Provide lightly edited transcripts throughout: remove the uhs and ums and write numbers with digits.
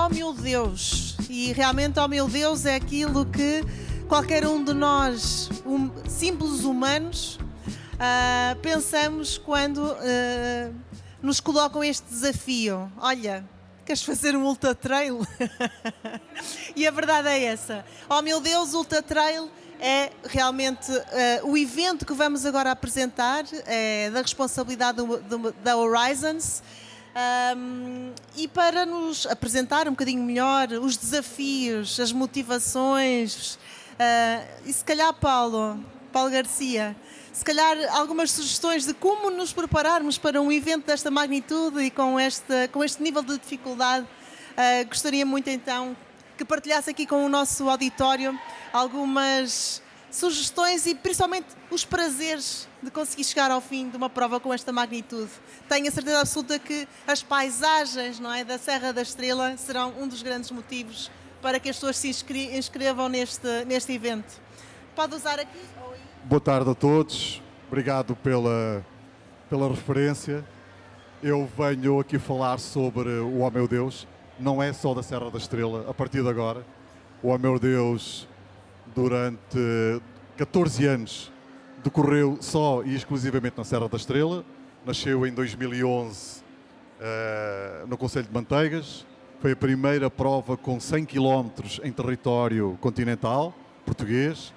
oh meu Deus, e realmente oh meu Deus é aquilo que qualquer um de nós, simples humanos, pensamos quando nos colocam este desafio. Olha, queres fazer um ultra trail? E a verdade é essa. Oh meu Deus, ultra trail é realmente o evento que vamos agora apresentar, é da responsabilidade da Horizons. E para nos apresentar um bocadinho melhor os desafios, as motivações, e se calhar Paulo Garcia, se calhar algumas sugestões de como nos prepararmos para um evento desta magnitude e com este nível de dificuldade, gostaria muito então que partilhasse aqui com o nosso auditório algumas sugestões e principalmente os prazeres de conseguir chegar ao fim de uma prova com esta magnitude. Tenho a certeza absoluta que as paisagens, não é, da Serra da Estrela serão um dos grandes motivos para que as pessoas se inscrevam neste evento. Pode usar aqui? Boa tarde a todos, obrigado pela referência. Eu venho aqui falar sobre o Oh Meu Deus, não é só da Serra da Estrela, a partir de agora. O Oh Meu Deus, durante 14 anos, decorreu só e exclusivamente na Serra da Estrela. Nasceu em 2011 no Concelho de Manteigas. Foi a primeira prova com 100 km em território continental português.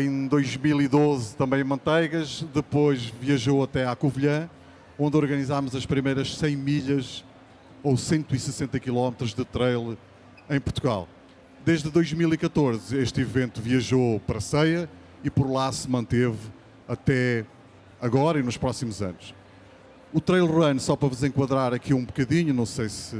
Em 2012 também em Manteigas, depois viajou até à Covilhã, onde organizámos as primeiras 100 milhas ou 160 km de trail em Portugal. Desde 2014 este evento viajou para Ceia e por lá se manteve até agora e nos próximos anos. O Trail Run, só para vos enquadrar aqui um bocadinho, não sei se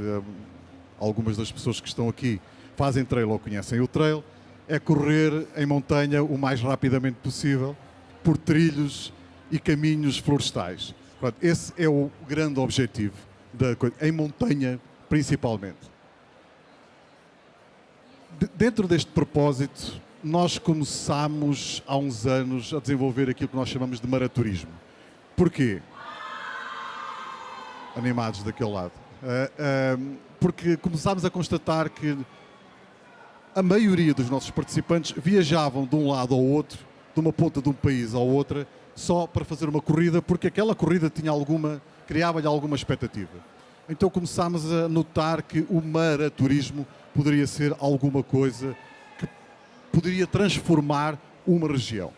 algumas das pessoas que estão aqui fazem trail ou conhecem o trail, é correr em montanha o mais rapidamente possível por trilhos e caminhos florestais. Pronto, esse é o grande objetivo da coisa, em montanha principalmente. Dentro deste propósito, nós começámos há uns anos a desenvolver aquilo que nós chamamos de maraturismo. Porquê? Animados daquele lado. Porque começámos a constatar que a maioria dos nossos participantes viajavam de um lado ao outro, de uma ponta de um país à outra, só para fazer uma corrida, porque aquela corrida criava-lhe alguma expectativa. Então começámos a notar que o maraturismo poderia ser alguma coisa que poderia transformar uma região.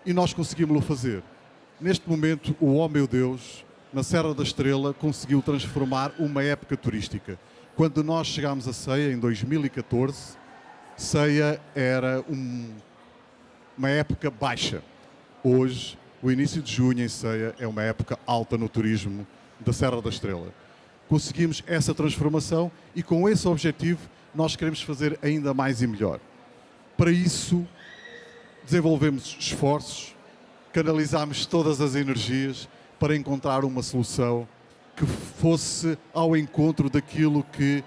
E nós conseguimos-lo fazer. Neste momento, o Oh Meu Deus, na Serra da Estrela, conseguiu transformar uma época turística. Quando nós chegámos a Ceia, em 2014, Ceia era uma época baixa. Hoje, o início de junho em Ceia é uma época alta no turismo da Serra da Estrela. Conseguimos essa transformação e com esse objetivo nós queremos fazer ainda mais e melhor. Para isso, desenvolvemos esforços, canalizámos todas as energias para encontrar uma solução que fosse ao encontro daquilo que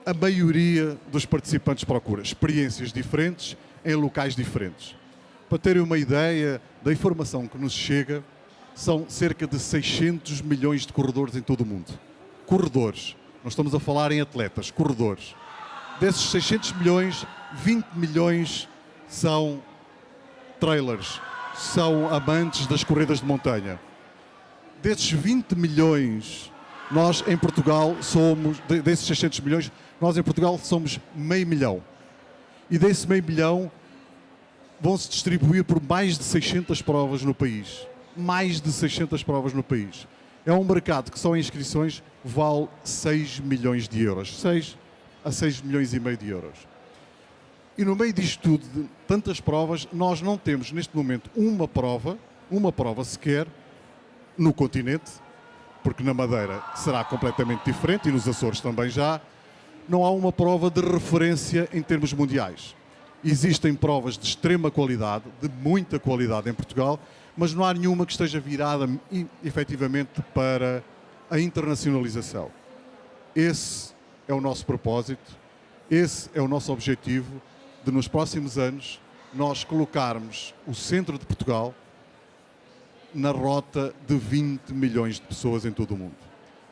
a maioria dos participantes procura. Experiências diferentes em locais diferentes. Para terem uma ideia da informação que nos chega, são cerca de 600 milhões de corredores em todo o mundo. Corredores. Não estamos a falar em atletas, corredores. Desses 600 milhões, 20 milhões são trailers, são amantes das corridas de montanha. Desses 20 milhões, nós em Portugal somos, desses 600 milhões, nós em Portugal somos meio milhão. E desse meio milhão vão-se distribuir por mais de 600 provas no país. Mais de 600 provas no país. É um mercado que só em inscrições vale 6 milhões de euros. 6 a 6 milhões e meio de euros. E no meio disto tudo, de tantas provas, nós não temos neste momento uma prova sequer, no continente, porque na Madeira será completamente diferente e nos Açores também já, não há uma prova de referência em termos mundiais. Existem provas de extrema qualidade, de muita qualidade em Portugal, mas não há nenhuma que esteja virada efetivamente para a internacionalização. Esse é o nosso propósito, esse é o nosso objetivo de nos próximos anos nós colocarmos o centro de Portugal na rota de 20 milhões de pessoas em todo o mundo.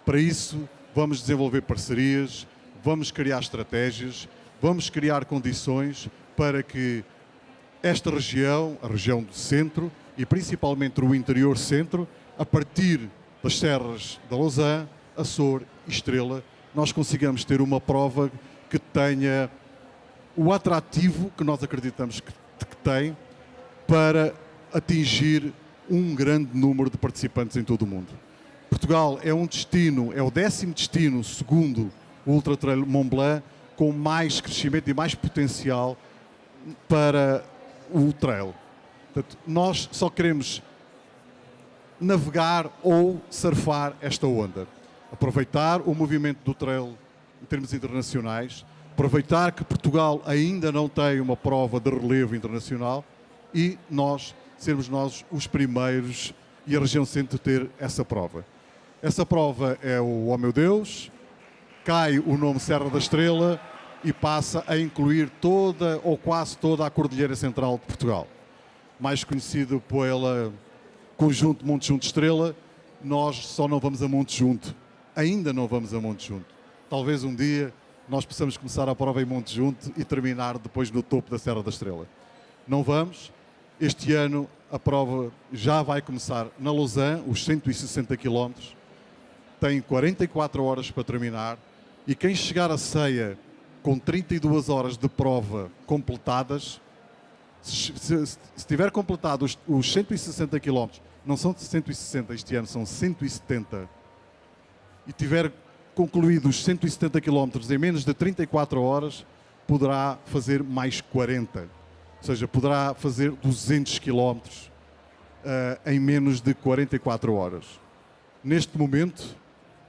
Para isso, vamos desenvolver parcerias, vamos criar estratégias, vamos criar condições para que esta região, a região do centro e principalmente o interior centro, a partir das serras da Lousã, Açor e Estrela, nós consigamos ter uma prova que tenha o atrativo que nós acreditamos que tem para atingir um grande número de participantes em todo o mundo. Portugal é um destino, é o 10º destino, segundo o Ultra Trail Mont Blanc, com mais crescimento e mais potencial para o trail. Portanto, nós só queremos navegar ou surfar esta onda. Aproveitar o movimento do trail em termos internacionais, aproveitar que Portugal ainda não tem uma prova de relevo internacional e sermos nós os primeiros e a região centro ter essa prova. Essa prova é o Oh Meu Deus, cai o nome Serra da Estrela e passa a incluir toda ou quase toda a Cordilheira Central de Portugal. Mais conhecido pela conjunto Monte Junto Estrela, nós só não vamos a Monte Junto. Ainda não vamos a Monte Junto. Talvez um dia nós possamos começar a prova em Monte Junto e terminar depois no topo da Serra da Estrela. Não vamos. Este ano a prova já vai começar na Lousã, os 160 km. Tem 44 horas para terminar e quem chegar a Ceia com 32 horas de prova completadas, se tiver completado os 160 km, não são 160 este ano, são 170, e tiver concluído os 170 km em menos de 34 horas, poderá fazer mais 40. Ou seja, poderá fazer 200 km em menos de 44 horas. Neste momento,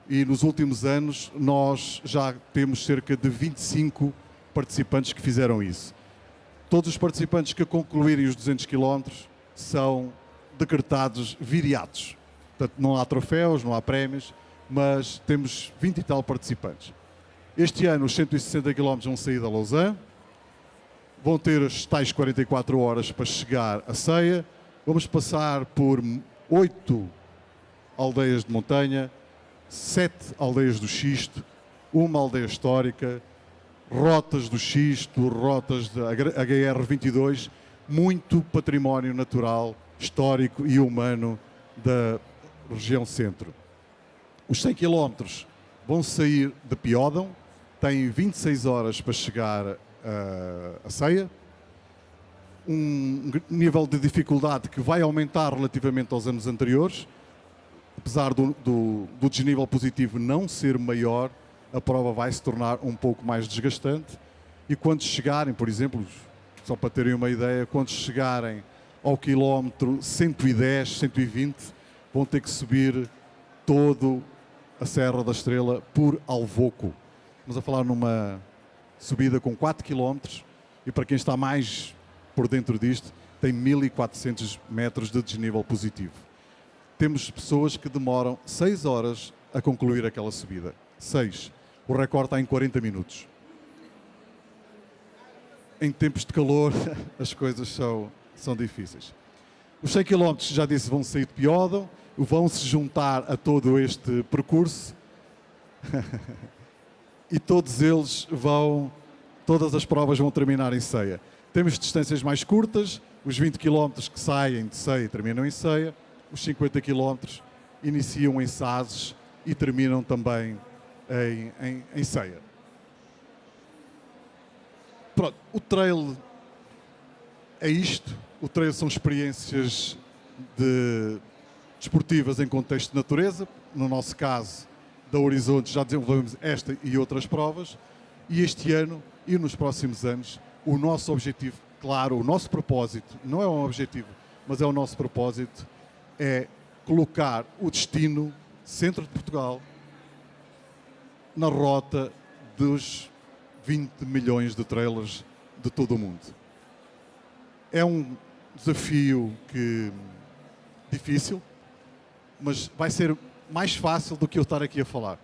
e nos últimos anos, nós já temos cerca de 25 participantes que fizeram isso. Todos os participantes que concluírem os 200 km são decretados viriatos. Portanto, não há troféus, não há prémios, mas temos 20 e tal participantes. Este ano, os 160 km vão sair da Lousã, vão ter as tais 44 horas para chegar a Ceia, vamos passar por 8 aldeias de montanha, 7 aldeias do Xisto, uma aldeia histórica, rotas do Xisto, rotas da HR22, muito património natural, histórico e humano da região centro. Os 100 km vão sair de Piódão, têm 26 horas para chegar a Ceia, um nível de dificuldade que vai aumentar relativamente aos anos anteriores, apesar do desnível positivo não ser maior, a prova vai se tornar um pouco mais desgastante e quando chegarem, por exemplo, só para terem uma ideia, quando chegarem ao quilómetro 110, 120, vão ter que subir todo a Serra da Estrela por Alvoco. Estamos a falar numa subida com 4 km e para quem está mais por dentro disto, tem 1400 metros de desnível positivo. Temos pessoas que demoram 6 horas a concluir aquela subida. 6. O recorde está em 40 minutos. Em tempos de calor, as coisas são difíceis. Os 100 km, já disse, vão sair de Piódão, vão se juntar a todo este percurso e todos as provas vão terminar em Ceia. Temos distâncias mais curtas, os 20 km que saem de Ceia terminam em Ceia, os 50 km iniciam em Sazes e terminam também em Ceia. Pronto, o trail é isto. O trail são experiências desportivas em contexto de natureza. No nosso caso, da Horizonte, já desenvolvemos esta e outras provas. E este ano e nos próximos anos, o nosso objetivo, claro, o nosso propósito, não é um objetivo, mas é o nosso propósito, é colocar o destino centro de Portugal na rota dos 20 milhões de trailers de todo o mundo. É um desafio difícil, mas vai ser mais fácil do que eu estar aqui a falar.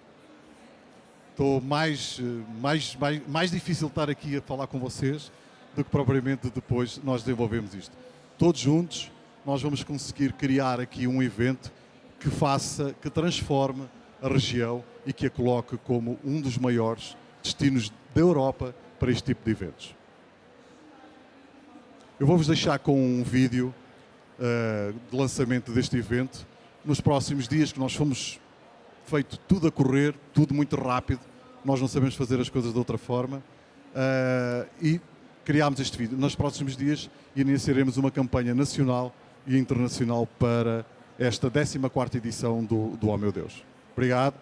Mais difícil estar aqui a falar com vocês do que propriamente depois nós desenvolvemos isto. Todos juntos nós vamos conseguir criar aqui um evento que transforme a região e que a coloque como um dos maiores destinos da Europa para este tipo de eventos. Eu vou-vos deixar com um vídeo de lançamento deste evento. Nos próximos dias, que nós fomos feito tudo a correr, tudo muito rápido, nós não sabemos fazer as coisas de outra forma, e criámos este vídeo. Nos próximos dias iniciaremos uma campanha nacional e internacional para esta 14ª edição do Oh Meu Deus. Obrigado.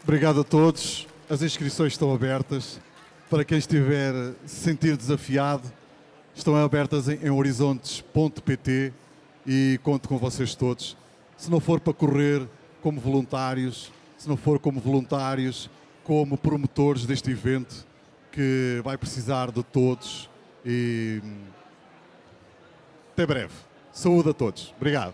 Obrigado a todos. As inscrições estão abertas. Para quem estiver se sentir desafiado, estão abertas em horizontes.pt e conto com vocês todos. Se não for para correr como voluntários, se não for como voluntários, como promotores deste evento, que vai precisar de todos. E até breve. Saúde a todos. Obrigado.